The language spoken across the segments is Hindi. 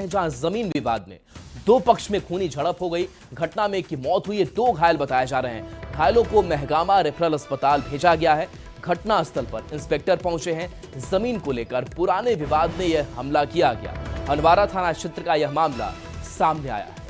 हैं, जहां जमीन विवाद में दो पक्ष में खूनी झड़प हो गई। घटना में एक की मौत हुई है, दो घायल बताए जा रहे हैं। घायलों को महगामा रेफरल अस्पताल भेजा गया है। घटनास्थल पर इंस्पेक्टर पहुंचे हैं। जमीन को लेकर पुराने विवाद में यह हमला किया गया। हंदवाड़ा थाना क्षेत्र का यह मामला सामने आया है।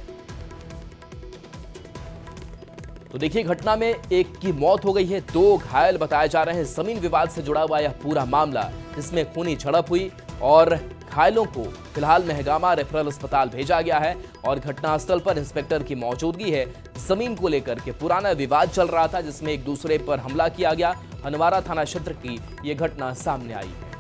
तो देखिए, घटना में एक की मौत हो गई है, दो घायल बताए जा रहे हैं। जमीन विवाद से जुड़ा हुआ यह पूरा मामला, जिसमें खूनी झड़प हुई और घायलों को फिलहाल महगामा रेफरल अस्पताल भेजा गया है और घटनास्थल पर इंस्पेक्टर की मौजूदगी है। जमीन को लेकर के पुराना विवाद चल रहा था, जिसमें एक दूसरे पर हमला किया गया। हंदवाड़ा थाना क्षेत्र की यह घटना सामने आई है।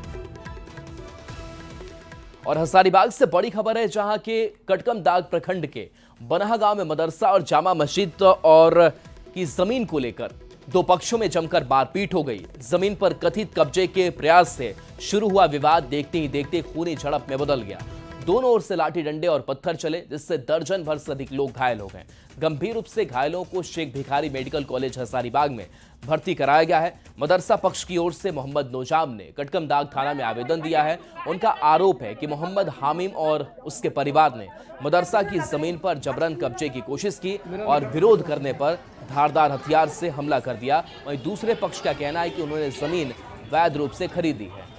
और हजारीबाग से बड़ी खबर है, जहां के कटकमदाग प्रखंड के बनहा गांव में मदरसा और जामा मस्जिद और की जमीन को लेकर दो पक्षों में जमकर मारपीट हो गई। जमीन पर कथित कब्जे के प्रयास से शुरू हुआ विवाद देखते ही देखते खूनी झड़प में बदल गया। दोनों ओर से लाठी डंडे और पत्थर चले, जिससे दर्जन भर से अधिक लोग घायल हो गए। गंभीर रूप से घायलों को शेख भिखारी मेडिकल कॉलेज हजारीबाग में भर्ती कराया गया है। मदरसा पक्ष की ओर से मोहम्मद नोजाम ने कटकमदाग थाना में आवेदन दिया है। उनका आरोप है कि मोहम्मद हामिम और उसके परिवार ने मदरसा की जमीन पर जबरन कब्जे की कोशिश की और विरोध करने पर धारदार हथियार से हमला कर दिया। वहीं दूसरे पक्ष का कहना है कि उन्होंने जमीन वैध रूप से खरीदी है।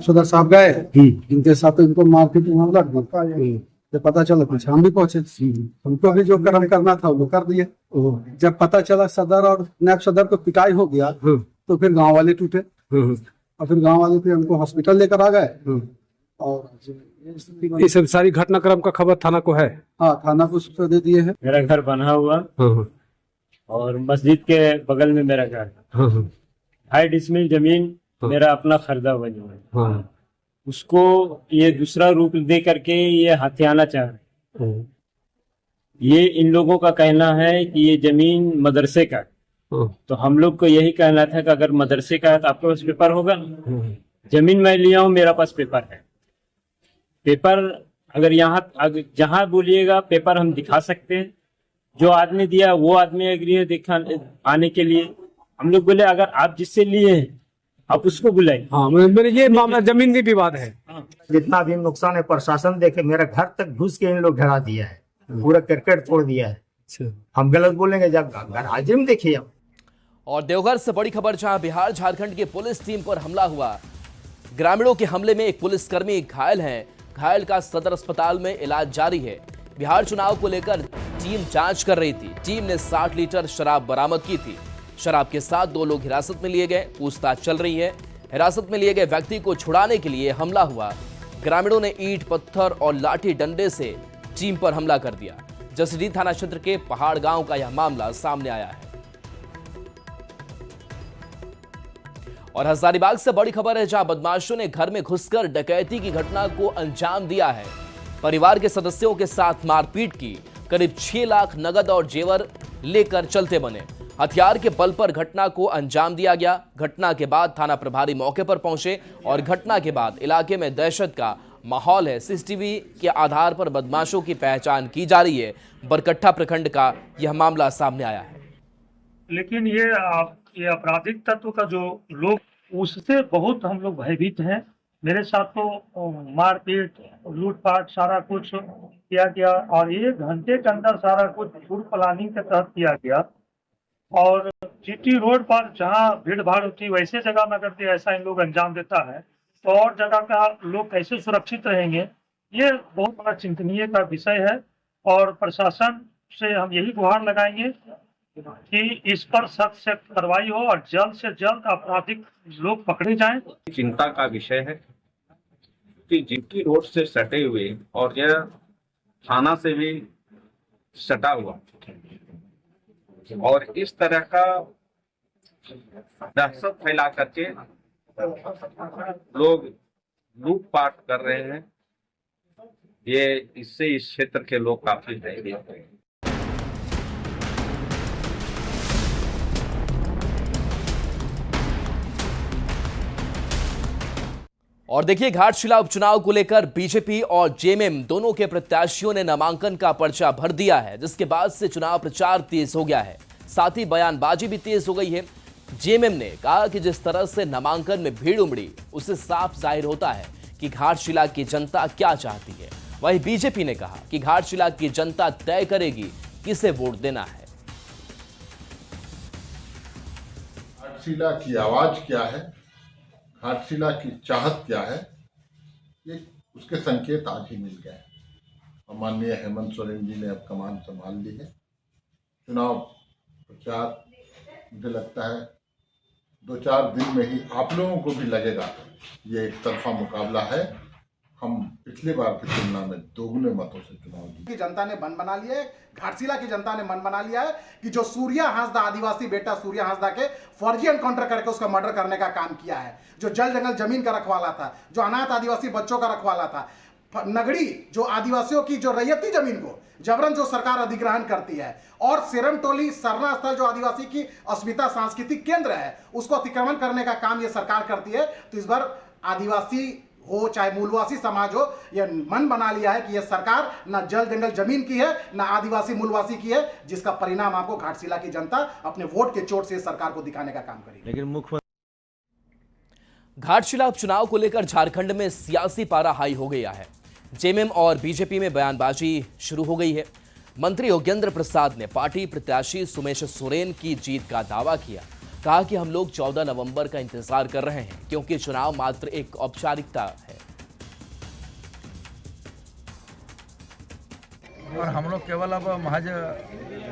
सदर साहब गए, इनके साथ इनको मारपीट मामला जब पता चला कुछ हम भी पहुंचे, हमको भी जो कर्म करना था वो कर दिए। जब पता चला सदर और नायब सदर को पिटाई हो गया, तो फिर गांव वाले टूटे और फिर गांव वाले फिर हमको हॉस्पिटल लेकर आ गए। और ये सब सारी घटनाक्रम का खबर थाना को है? हाँ, थाना को सूचना दे दिए हैं। मेरा घर बना हुआ और मस्जिद के बगल में मेरा घर, 2.5 डिसमिल जमीन मेरा अपना खरीदा हुआ जमीन, उसको ये दूसरा रूप दे करके ये हथियाना चाह रहे। ये इन लोगों का कहना है कि ये जमीन मदरसे का, तो हम लोग को यही कहना था कि अगर मदरसे का है तो आपके पास पेपर होगा ना। जमीन मैं लिया हूँ, मेरा पास पेपर है। पेपर अगर यहाँ जहाँ बोलिएगा पेपर हम दिखा सकते हैं। जो आदमी दिया वो आदमी एग्री है दिखा आने के लिए। हम लोग बोले अगर आप जिससे लिए हैं आप उसको बुलाइए। हाँ, मेरे ये मामला जमीन भी विवाद है। जितना भी नुकसान है प्रशासन देखे, मेरा घर तक घुस के इन लोग ढरा दिया है, पूरा करकट तोड़ दिया है। हम गलत बोलेंगे जब घर हाजिर में देखिए। और देवघर से बड़ी खबर, जहां बिहार झारखंड की पुलिस टीम पर हमला हुआ। ग्रामीणों के हमले में एक पुलिसकर्मी घायल है। घायल का सदर अस्पताल में इलाज जारी है। बिहार चुनाव को लेकर टीम जांच कर रही थी। टीम ने 60 लीटर शराब बरामद की थी। शराब के साथ 2 लोग हिरासत में लिए गए। पूछताछ चल रही है। हिरासत में लिए गए व्यक्ति को छुड़ाने के लिए हमला हुआ। ग्रामीणों ने ईंट पत्थर और लाठी डंडे से टीम पर हमला कर दिया। जसडीह थाना क्षेत्र के पहाड़ गांव का यह मामला सामने आया है। और हजारीबाग से बड़ी खबर है, जहां बदमाशों ने घर में घुसकर डकैती की घटना को अंजाम दिया है। परिवार के सदस्यों के साथ मारपीट की। करीब 6 लाख नगद और जेवर लेकर चलते बने। हथियार के बल पर घटना को अंजाम दिया गया। घटना के बाद थाना प्रभारी मौके पर पहुंचे और घटना के बाद इलाके में दहशत का माहौल है। सीसीटीवी के आधार पर बदमाशों की पहचान की जा रही है। बरकट्ठा प्रखंड का यह मामला सामने आया है। लेकिन ये आपराधिक तत्व का जो लोग, उससे बहुत हम लोग भयभीत हैं। मेरे साथ तो मारपीट, लूटपाट सारा कुछ किया गया और 1 घंटे के अंदर सारा कुछ फूड प्लानिंग के तहत किया गया। और जीटी रोड पर जहां भीड़ भाड़ होती वैसे जगह में करते ऐसा इन लोग अंजाम देता है, तो और जगह का लोग कैसे सुरक्षित रहेंगे, ये बहुत बड़ा चिंतनीय का विषय है। और प्रशासन से हम यही गुहार लगाएंगे कि इस पर सख्त से कार्रवाई हो और जल्द से जल्द आपराधिक लोग पकड़े जाएं। चिंता का विषय है कि जीटी रोड से सटे हुए और यह थाना से भी सटा हुआ और इस तरह का दहशत फैला करके लोग लूटपाट कर रहे हैं, ये इससे इस क्षेत्र के लोग काफी भयभीत हैं। और देखिए, घाटशिला उपचुनाव को लेकर बीजेपी और जेएमएम दोनों के प्रत्याशियों ने नामांकन का पर्चा भर दिया है, जिसके बाद से चुनाव प्रचार तेज हो गया है। साथ ही बयानबाजी भी तेज हो गई है। जेएमएम ने कहा कि जिस तरह से नामांकन में भीड़ उमड़ी, उससे साफ जाहिर होता है कि घाटशिला की जनता क्या चाहती है। वहीं बीजेपी ने कहा कि घाटशिला की जनता तय करेगी किसे वोट देना है। घाटशिला की आवाज क्या है, घाटशिला की चाहत क्या है, ये उसके संकेत आज ही मिल गए। और माननीय हेमंत सोरेन जी ने अब कमान संभाल ली है। चुनाव प्रचार मुझे लगता है 2-4 दिन में ही आप लोगों को भी लगेगा ये एक तरफा मुकाबला है। हम पिछली बार की तुलना में दोगुने मतों से चुनाव जीते। की जनता ने मन बना लिया है, घाटशिला की जनता ने मन बना लिया है कि जो सूर्या हांसदा आदिवासी बेटा सूर्या हांसदा के फर्जी एनकाउंटर करके उसका मर्डर करने का काम किया है, जो जल जंगल जमीन का रखवाला था, जो अनाथ आदिवासी बच्चों का रखवाला था, नगड़ी जो आदिवासियों की जो रैयती जमीन को जबरन जो सरकार अधिग्रहण करती है, और सेरम टोली सरना स्थल जो आदिवासी की अस्मिता सांस्कृतिक केंद्र है उसको अतिक्रमण करने का काम ये सरकार करती है। तो इस बार आदिवासी हो चाहे मूलवासी समाज हो, यह मन बना लिया है कि यह सरकार ना जल जंगल जमीन की है ना आदिवासी मूलवासी की है, जिसका परिणाम आपको घाटशिला की जनता अपने वोट के चोट से सरकार को दिखाने का काम करेगी। लेकिन मुख्य घाटशिला उपचुनाव को लेकर झारखंड में सियासी पारा हाई हो गया है। जेएमएम और बीजेपी में बयानबाजी शुरू हो गई है। मंत्री योगेंद्र प्रसाद ने पार्टी प्रत्याशी सुमेश सोरेन की जीत का दावा किया। कहा कि हम लोग 14 नवंबर का इंतजार कर रहे हैं क्योंकि चुनाव मात्र एक औपचारिकता है और हम लोग केवल अब महज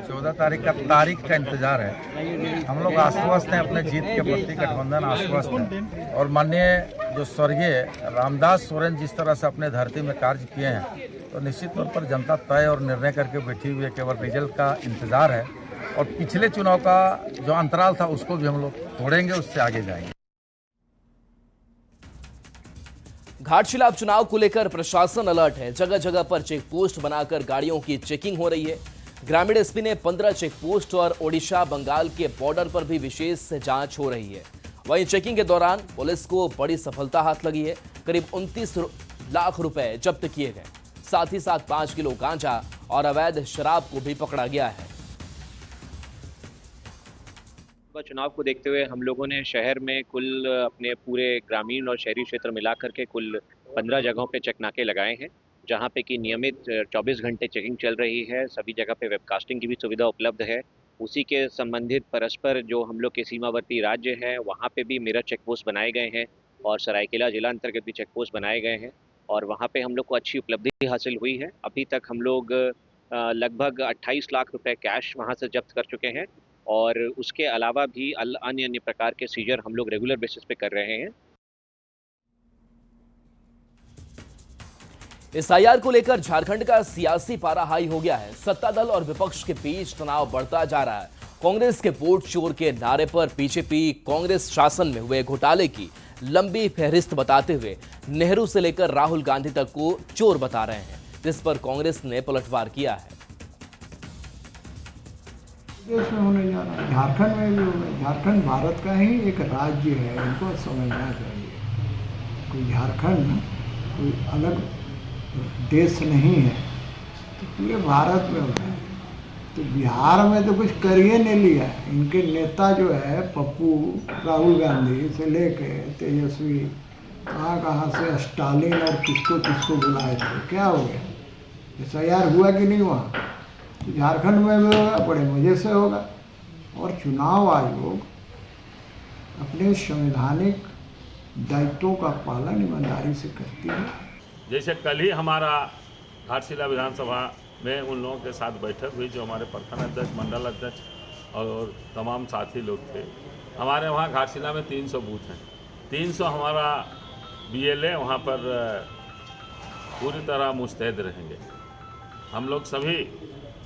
14 तारीख का इंतजार है। हम लोग आश्वस्त हैं, अपने जीत के प्रति गठबंधन आश्वस्त है। और माननीय जो स्वर्गीय रामदास सोरेन जिस तरह से अपने धरती में कार्य किए हैं, तो निश्चित तौर पर जनता तय और निर्णय करके बैठी हुई है। केवल रिजल्ट का इंतजार है और पिछले चुनाव का जो अंतराल था उसको भी हम लोग तोड़ेंगे, उससे आगे जाएंगे। घाटशिला उपचुनाव को लेकर प्रशासन अलर्ट है। जगह जगह पर चेक पोस्ट बनाकर गाड़ियों की चेकिंग हो रही है। ग्रामीण एसपी ने 15 चेक पोस्ट और ओडिशा बंगाल के बॉर्डर पर भी विशेष जांच हो रही है। वहीं चेकिंग के दौरान पुलिस को बड़ी सफलता हाथ लगी है। करीब 29 लाख रुपए जब्त किए गए। साथ ही साथ 5 किलो गांजा और अवैध शराब को भी पकड़ा गया है। चुनाव को देखते हुए हम लोगों ने शहर में कुल अपने पूरे ग्रामीण और शहरी क्षेत्र मिलाकर के कुल 15 जगहों पे चेक नाके लगाए हैं, जहां पे कि नियमित 24 घंटे चेकिंग चल रही है। सभी जगह पे वेबकास्टिंग की भी सुविधा उपलब्ध है। उसी के संबंधित परस्पर जो हम लोग के सीमावर्ती राज्य हैं वहाँ पे भी मिरर चेक पोस्ट बनाए गए हैं और सरायकेला जिला अंतर्गत भी चेक पोस्ट बनाए गए हैं और वहाँ पे हम लोग को अच्छी उपलब्धि हासिल हुई है। अभी तक हम लोग लगभग 28 लाख रुपए कैश वहाँ से जब्त कर चुके हैं और उसके अलावा भी अन्य प्रकार के सीजर हम लोग रेगुलर बेसिस पे कर रहे हैं। एसआईआर को लेकर झारखंड का सियासी पारा हाई हो गया है। सत्ता दल और विपक्ष के बीच तनाव बढ़ता जा रहा है। कांग्रेस के वोट चोर के नारे पर बीजेपी कांग्रेस शासन में हुए घोटाले की लंबी फहरिस्त बताते हुए नेहरू से लेकर राहुल गांधी तक को चोर बता रहे हैं, जिस पर कांग्रेस ने पलटवार किया है। देश में होने जा रहा है, झारखंड में भी होगा। झारखंड भारत का ही एक राज्य है, इनको समझना चाहिए। कोई झारखंड कोई अलग देश नहीं है, तो पूरे भारत में होता है। तो बिहार में तो कुछ कर ही नहीं लिया। इनके नेता जो है पप्पू, राहुल गांधी से लेके तेजस्वी, कहाँ से स्टालिन और किसको बुलाए थे, क्या हो गया? एसआईआर हुआ कि नहीं हुआ? तो झारखंड में भी होगा, बड़े मज़े से होगा। और चुनाव आयोग अपने संवैधानिक दायित्वों का पालन ईमानदारी से करती है। जैसे कल ही हमारा घाटशिला विधानसभा में उन लोगों के साथ बैठक हुई जो हमारे प्रखंड अध्यक्ष, मंडल अध्यक्ष और तमाम साथी लोग थे। हमारे वहाँ घाटशिला में 300 बूथ हैं। 300 हमारा बीएलए वहाँ पर पूरी तरह मुस्तैद रहेंगे। हम लोग सभी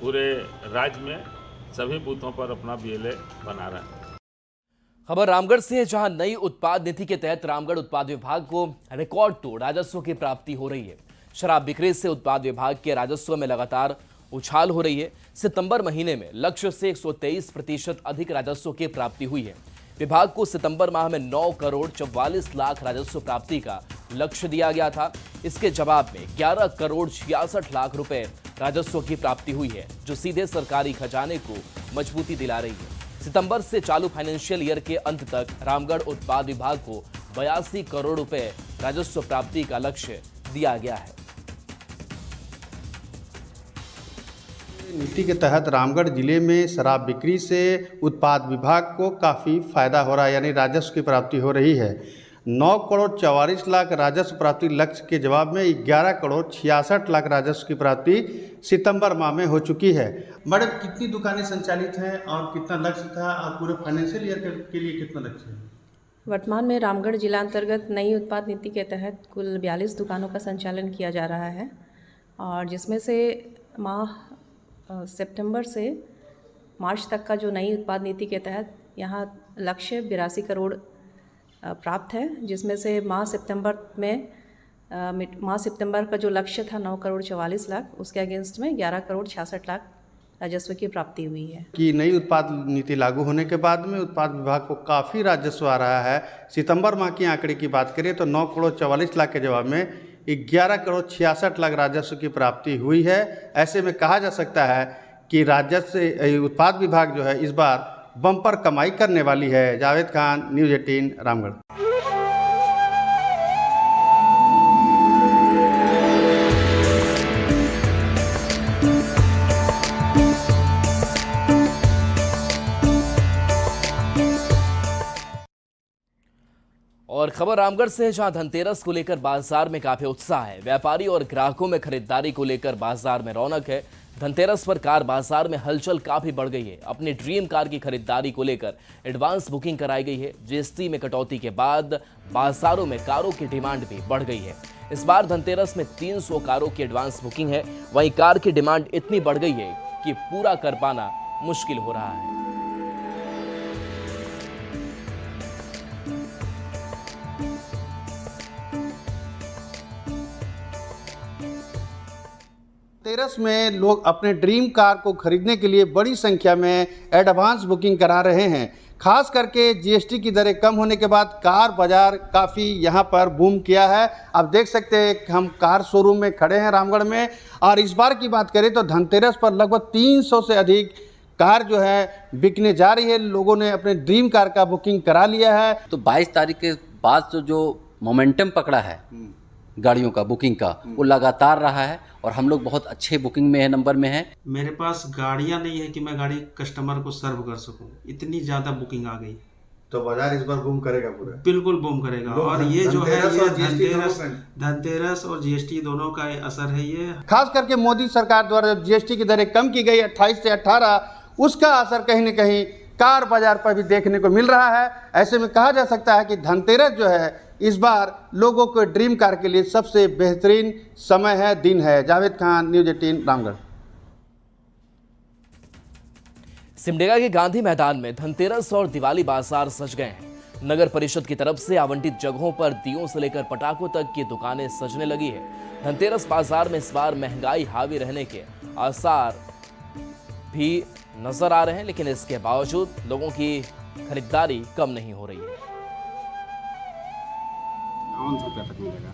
पूरे राज्य में सभी बूथों पर अपना बीएलए बना रहे हैं। खबर रामगढ़ से है, जहां नई उत्पाद नीति के तहत रामगढ़ उत्पाद विभाग को रिकॉर्ड तोड़ राजस्व की प्राप्ति हो रही है। शराब बिक्री से उत्पाद विभाग के राजस्व में लगातार उछाल हो रही है। सितंबर महीने में लक्ष्य से 123% अधिक राजस्व की प्राप्ति हुई है। विभाग को सितंबर माह में 9 करोड़ 44 लाख राजस्व प्राप्ति का लक्ष्य दिया गया था। इसके जवाब में 11 करोड़ 66 लाख रुपए राजस्व की प्राप्ति हुई है, जो सीधे सरकारी खजाने को मजबूती दिला रही है। सितंबर से चालू फाइनेंशियल ईयर के अंत तक रामगढ़ उत्पाद विभाग को 82 करोड़ रुपए राजस्व प्राप्ति का लक्ष्य दिया गया है। नीति के तहत रामगढ़ जिले में शराब बिक्री से उत्पाद विभाग को काफ़ी फायदा हो रहा है, यानी राजस्व की प्राप्ति हो रही है। 9 करोड़ 44 लाख राजस्व प्राप्ति लक्ष्य के जवाब में 11 करोड़ 66 लाख राजस्व की प्राप्ति सितंबर माह में हो चुकी है। मैडम, कितनी दुकानें संचालित हैं और कितना लक्ष्य था और पूरे फाइनेंशियल ईयर के लिए कितना लक्ष्य है? वर्तमान में रामगढ़ जिला अंतर्गत नई उत्पाद नीति के तहत कुल 42 दुकानों का संचालन किया जा रहा है और जिसमें से माह सितंबर से मार्च तक का जो नई उत्पाद नीति के तहत यहाँ लक्ष्य 82 करोड़ प्राप्त है, जिसमें से माह सितंबर का जो लक्ष्य था 9 करोड़ 44 लाख, उसके अगेंस्ट में 11 करोड़ 66 लाख राजस्व की प्राप्ति हुई है। कि नई उत्पाद नीति लागू होने के बाद में उत्पाद विभाग को काफ़ी राजस्व आ रहा है। सितंबर माह की आंकड़े की बात करें तो 9 करोड़ 44 लाख के जवाब में 11 करोड़ 66 लाख राजस्व की प्राप्ति हुई है। ऐसे में कहा जा सकता है कि राजस्व उत्पाद विभाग जो है इस बार बम्पर कमाई करने वाली है। जावेद खान, न्यूज़ 18 रामगढ़। और खबर रामगढ़ से है, जहां धनतेरस को लेकर बाजार में काफी उत्साह है। व्यापारी और ग्राहकों में खरीदारी को लेकर बाजार में रौनक है। धनतेरस पर कार बाजार में हलचल काफी बढ़ गई है। अपनी ड्रीम कार की खरीदारी को लेकर एडवांस बुकिंग कराई गई है। जीएसटी में कटौती के बाद बाजारों में कारों की डिमांड भी बढ़ गई है। इस बार धनतेरस में 300 कारों की एडवांस बुकिंग है। वहीं कार की डिमांड इतनी बढ़ गई है कि पूरा कर पाना मुश्किल हो रहा है। धनतेरस में लोग अपने ड्रीम कार को खरीदने के लिए बड़ी संख्या में एडवांस बुकिंग करा रहे हैं। खास करके जीएसटी की दरें कम होने के बाद कार बाजार काफ़ी यहाँ पर बूम किया है। आप देख सकते हैं कि हम कार शोरूम में खड़े हैं रामगढ़ में, और इस बार की बात करें तो धनतेरस पर लगभग 300 से अधिक कार जो है बिकने जा रही है। लोगों ने अपने ड्रीम कार का बुकिंग करा लिया है। तो 22 तारीख के बाद जो मोमेंटम पकड़ा है गाड़ियों का बुकिंग का, वो लगातार रहा है और हम लोग बहुत अच्छे बुकिंग में है, नंबर में है। मेरे पास गाड़ियां नहीं है कि मैं गाड़ी कस्टमर को सर्व कर सकूं, इतनी ज़्यादा बुकिंग आ गई। तो बाजार इस बार बूम करेगा पूरा? बिल्कुल बूम करेगा। और ये जो है ये धनतेरस और जीएसटी दोनों का असर है। ये खास करके मोदी सरकार द्वारा जब जीएसटी की दरें कम की गई 28 से 18, उसका असर कहीं न कहीं कार बाजार पर भी देखने को मिल रहा है। ऐसे में कहा जा सकता है कि धनतेरस जो है इस बार लोगों को ड्रीम कार के लिए सबसे बेहतरीन समय है, दिन है। जावेद खान, न्यूज़ 18 रामगढ़। सिमडेगा के गांधी मैदान में धनतेरस और दिवाली बाजार सज गए हैं। नगर परिषद की तरफ से आवंटित जगहों पर दियों से लेकर पटाखों तक की दुकानें सजने लगी है। धनतेरस बाजार में इस बार महंगाई हावी रहने के आसार भी नजर आ रहे हैं, लेकिन इसके बावजूद लोगों की खरीदारी कम नहीं हो रही है। 51 रुपये तक मिलेगा,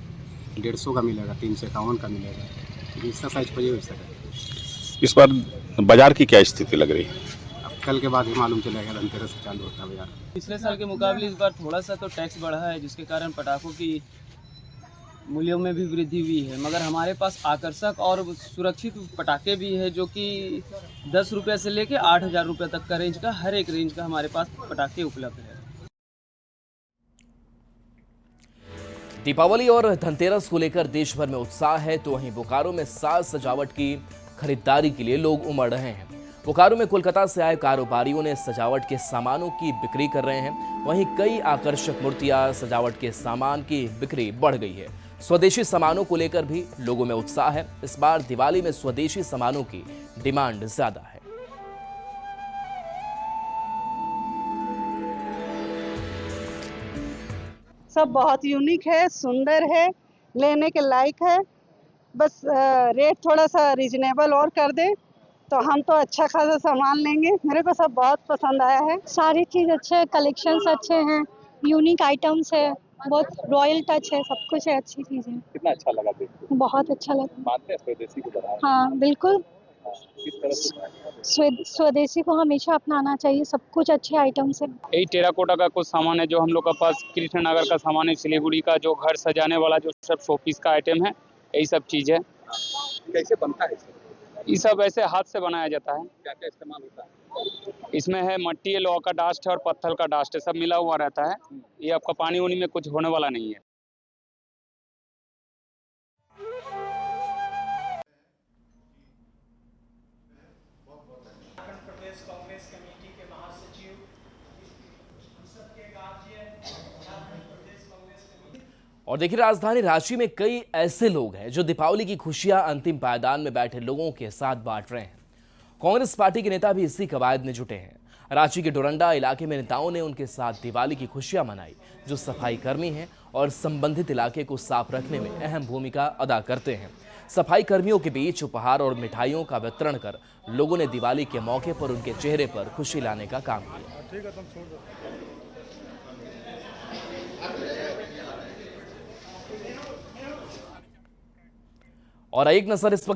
150 का मिलेगा, 351 का मिलेगा, जिसका साइज चाहिए वैसा का। इस बार बाजार की क्या स्थिति लग रही है? अब कल के बाद ही मालूम चलेगा, धनतेरस से चालू होता है बाजार। पिछले साल के मुकाबले इस बार थोड़ा सा तो टैक्स बढ़ा है, जिसके कारण पटाखों की मूल्यों में भी वृद्धि हुई है। मगर हमारे पास आकर्षक और सुरक्षित पटाखे भी है, जो कि 10 रुपये से लेकर 8,000 रुपये तक का रेंज का, हर एक रेंज का हमारे पास पटाखे उपलब्ध है। दीपावली और धनतेरस को लेकर देश भर में उत्साह है, तो वहीं बोकारो में साज सजावट की खरीदारी के लिए लोग उमड़ रहे हैं। बोकारो में कोलकाता से आए कारोबारियों ने सजावट के सामानों की बिक्री कर रहे हैं। वहीं कई आकर्षक मूर्तियां, सजावट के सामान की बिक्री बढ़ गई है। स्वदेशी सामानों को लेकर भी लोगों में उत्साह है। इस बार दिवाली में स्वदेशी सामानों की डिमांड ज्यादा है। सब बहुत यूनिक है, सुंदर है, लेने के लायक है। बस रेट थोड़ा सा रीजनेबल और कर दे तो हम तो अच्छा खासा सामान लेंगे। मेरे को सब बहुत पसंद आया है। सारी चीज़ अच्छे है, कलेक्शंस अच्छे हैं, यूनिक आइटम्स है, बहुत रॉयल टच है, सब कुछ है, अच्छी चीज़ है। कितना अच्छा लगा देखते? बहुत अच्छा लगा। मानते हैं स्वदेशी को बढ़ावा? हाँ बिल्कुल, किस तरह से स्वदेशी को हमेशा अपनाना चाहिए, सब कुछ अच्छे आइटम्स है। यही टेराकोटा का कुछ सामान है जो हम लोग के पास, कृष्णनगर का सामान है, सिलीगुड़ी का जो घर सजाने वाला जो सब शोपीस का आइटम है, यही सब चीज़ है। कैसे बनता है ये सब ऐसे हाथ से बनाया जाता है। क्या क्या इस्तेमाल होता है? इसमें है मट्टी, लोहा का डास्ट है और पत्थर का डास्ट है, सब मिला हुआ रहता है। ये आपका पानी उनी में कुछ होने वाला नहीं है। प्रदेश कांग्रेस कमेटी के महासचिव, हम सबके गार्जियन, प्रदेश कांग्रेस कमेटी। और देखिए, राजधानी रांची में कई ऐसे लोग हैं जो दीपावली की खुशियां अंतिम पायदान में बैठे लोगों के साथ बांट रहे हैं। कांग्रेस पार्टी के नेता भी इसी कवायद में जुटे हैं। रांची के डोरंडा इलाके में नेताओं ने उनके साथ दिवाली की खुशियां मनाई, जो सफाई कर्मी हैं और संबंधित इलाके को साफ रखने में अहम भूमिका अदा करते हैं। सफाई कर्मियों के बीच उपहार और मिठाइयों का वितरण कर लोगों ने दिवाली के मौके पर उनके चेहरे पर खुशी लाने का काम किया। और एक नजर इस वक्त